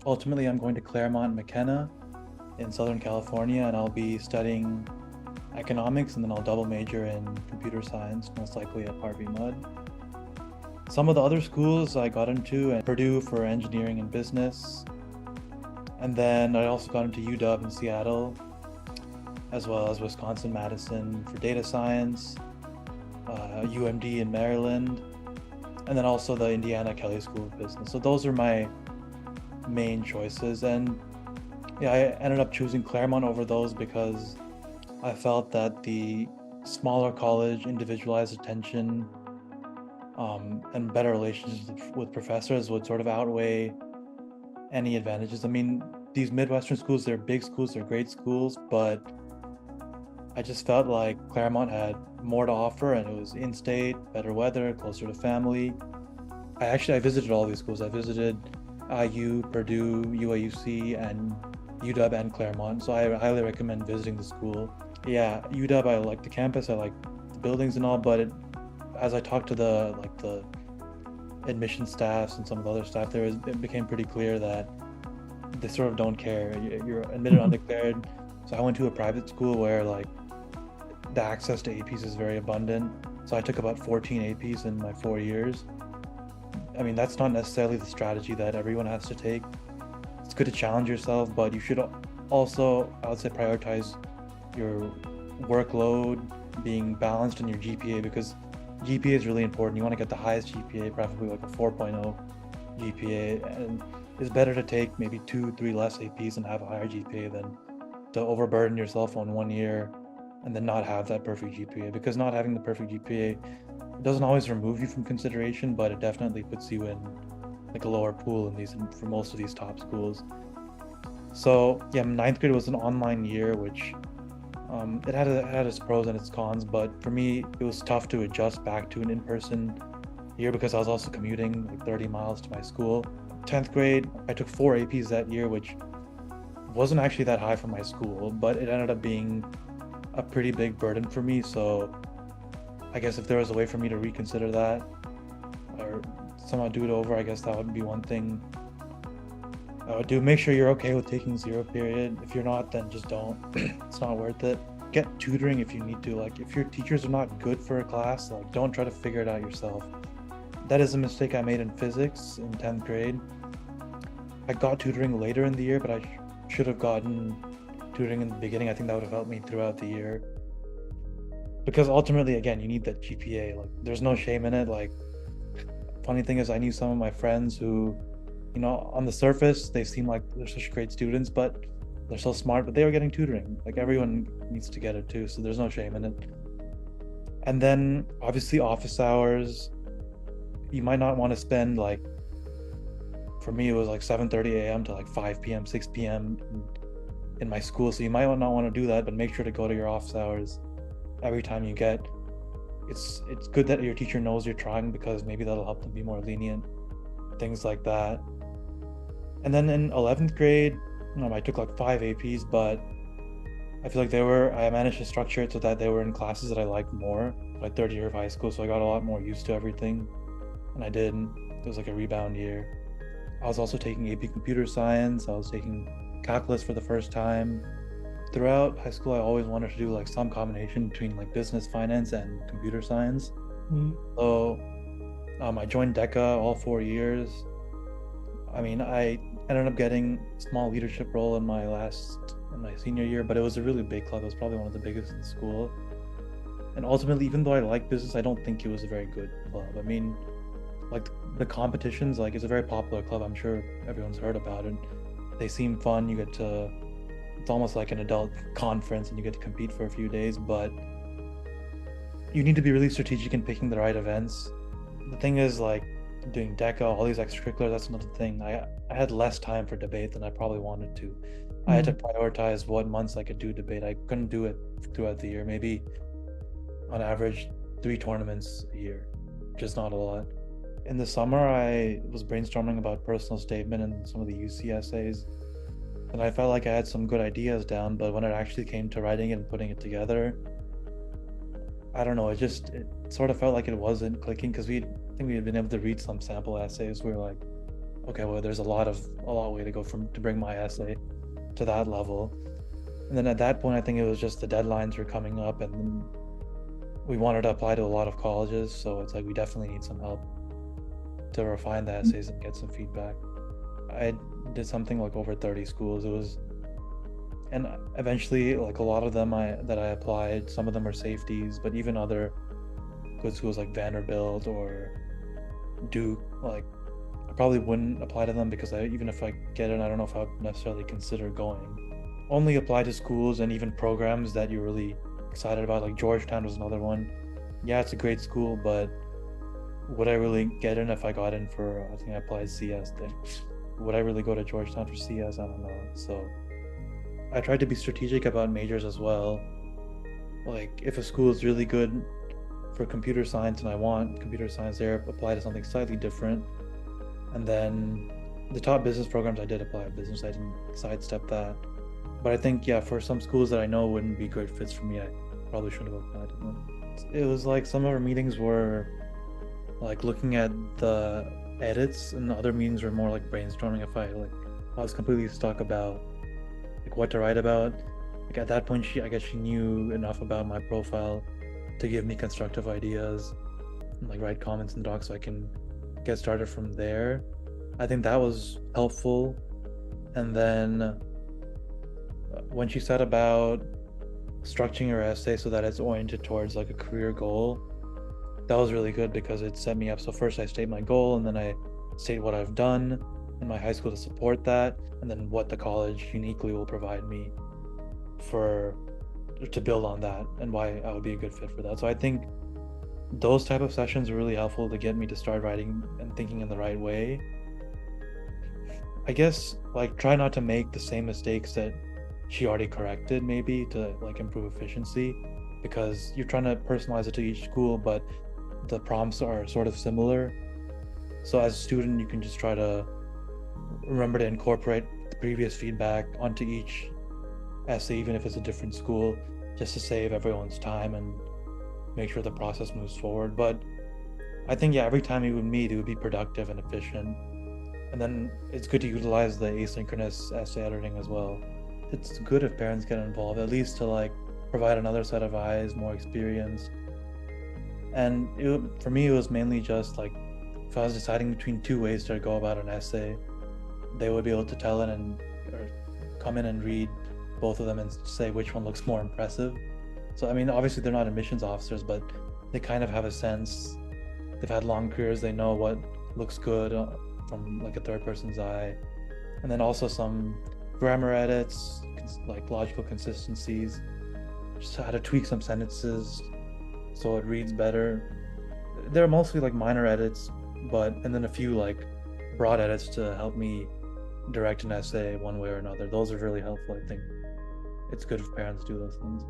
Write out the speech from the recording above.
Ultimately, I'm going to Claremont McKenna in Southern California, and I'll be studying economics, and then I'll double major in computer science, most likely at Harvey Mudd. Some of the other schools I got into, and Purdue for engineering and business, and then I also got into UW in Seattle, as well as Wisconsin-Madison for data science, UMD in Maryland, and then also the Indiana Kelley School of Business. So those are my main choices, and yeah, I ended up choosing Claremont over those because I felt that the smaller college, individualized attention, and better relationships with professors would sort of outweigh any advantages. I mean, these Midwestern schools, they're big schools, they're great schools, but I just felt like Claremont had more to offer, and it was in-state, better weather, closer to family. I visited all these schools. I visited IU, Purdue, UAUC, and UW and Claremont, so I highly recommend visiting the school. Yeah, UW, I like the campus, I like the buildings and all, but as I talked to the admission staffs and some of the other staff there, it became pretty clear that they sort of don't care. You're admitted undeclared. So I went to a private school where like the access to APs is very abundant. So I took about 14 APs in my 4 years. I mean, that's not necessarily the strategy that everyone has to take. It's good to challenge yourself, but you should also, I would say, prioritize your workload, being balanced, in your GPA, because GPA is really important. You want to get the highest GPA, preferably like a 4.0 GPA, and it's better to take maybe 2-3 less APs and have a higher GPA than to overburden yourself on 1 year and then not have that perfect GPA, because not having the perfect GPA, it doesn't always remove you from consideration, but it definitely puts you in like a lower pool for most of these top schools. So yeah, ninth grade was an online year, which it had its pros and its cons, but for me, it was tough to adjust back to an in-person year because I was also commuting like 30 miles to my school. 10th grade, I took 4 APs that year, which wasn't actually that high for my school, but it ended up being a pretty big burden for me. So I guess if there was a way for me to reconsider that or somehow do it over, I guess that would be one thing I would do. Make sure you're okay with taking 0 period. If you're not, then just don't. It's not worth it. Get tutoring if you need to. Like, if your teachers are not good for a class, like, don't try to figure it out yourself. That is a mistake I made in physics in 10th grade. I got tutoring later in the year, but I should have gotten tutoring in the beginning. I think that would have helped me throughout the year. Because ultimately, again, you need that GPA. Like, there's no shame in it. Like, funny thing is, I knew some of my friends who, you know, on the surface, they seem like they're such great students, but they're so smart, but they were getting tutoring. Like, everyone needs to get it too, so there's no shame in it. And then, obviously, office hours. You might not want to spend, like, for me, it was like 7:30 a.m. to like 5 p.m., 6 p.m. in my school, so you might not want to do that, but make sure to go to your office hours every time you get. It's good that your teacher knows you're trying, because maybe that'll help them be more lenient, things like that. And then in 11th grade, I took like 5 APs, but I feel like I managed to structure it so that they were in classes that I liked more, like third year of high school, so I got a lot more used to everything, and I did. It was like a rebound year. I was also taking AP computer science. I was taking calculus for the first time. Throughout high school, I always wanted to do like some combination between like business, finance, and computer science. So I joined DECA all 4 years. I mean, I ended up getting a small leadership role in my senior year, but it was a really big club. It was probably one of the biggest in school. And ultimately, even though I like business, I don't think it was a very good club. I mean, like, the competitions, like, it's a very popular club. I'm sure everyone's heard about it. They seem fun. It's almost like an adult conference, and you get to compete for a few days, but you need to be really strategic in picking the right events. The thing is, like, doing DECA, all these extracurriculars, that's another thing. I had less time for debate than I probably wanted to. I had to prioritize what months I could do debate. I couldn't do it throughout the year. Maybe on average 3 tournaments a year, which is not a lot. In the summer, I was brainstorming about personal statement and some of the UC essays, and I felt like I had some good ideas down, but when it actually came to writing it and putting it together, I don't know, it sort of felt like it wasn't clicking, because I think we had been able to read some sample essays. We were like, okay, well, there's a lot way to go to bring my essay to that level. And then at that point, I think it was just the deadlines were coming up, and then we wanted to apply to a lot of colleges, so it's like we definitely need some help to refine the essays and get some feedback. I did something like over 30 schools. It was, and eventually, like a lot of them that I applied, some of them are safeties, but even other good schools like Vanderbilt or Duke, like I probably wouldn't apply to them because even if I get it, I don't know if I would necessarily consider going. Only apply to schools and even programs that you're really excited about. Like Georgetown was another one. Yeah, it's a great school, but would I really get in if I got in for, I think I applied CS thing. Would I really go to Georgetown for CS? I don't know. So I tried to be strategic about majors as well. Like if a school is really good for computer science and I want computer science there, apply to something slightly different. And then the top business programs, I did apply to business. I didn't sidestep that. But I think, yeah, for some schools that I know wouldn't be great fits for me, I probably shouldn't have applied to them. It was like some of our meetings were like looking at the edits, and the other meetings were more like brainstorming. If I was completely stuck about like what to write about. Like at that point, I guess she knew enough about my profile to give me constructive ideas and like write comments in the doc so I can get started from there. I think that was helpful. And then when she said about structuring your essay so that it's oriented towards like a career goal, that was really good because it set me up. So first I state my goal, and then I state what I've done in my high school to support that, and then what the college uniquely will provide me to build on that, and why I would be a good fit for that. So I think those type of sessions are really helpful to get me to start writing and thinking in the right way. I guess like try not to make the same mistakes that she already corrected, maybe, to like improve efficiency, because you're trying to personalize it to each school, but the prompts are sort of similar. So as a student, you can just try to remember to incorporate the previous feedback onto each essay, even if it's a different school, just to save everyone's time and make sure the process moves forward. But I think, yeah, every time you would meet, it would be productive and efficient. And then it's good to utilize the asynchronous essay editing as well. It's good if parents get involved, at least to like provide another set of eyes, more experience. And for me, it was mainly just like if I was deciding between two ways to go about an essay, they would be able to tell it or come in and read both of them and say which one looks more impressive. So I mean, obviously they're not admissions officers, but they kind of have a sense. They've had long careers. They know what looks good from like a third person's eye. And then also some grammar edits, like logical consistencies, just how to tweak some sentences so it reads better. They're mostly like minor edits, and then a few like broad edits to help me direct an essay one way or another. Those are really helpful. I think it's good if parents do those things.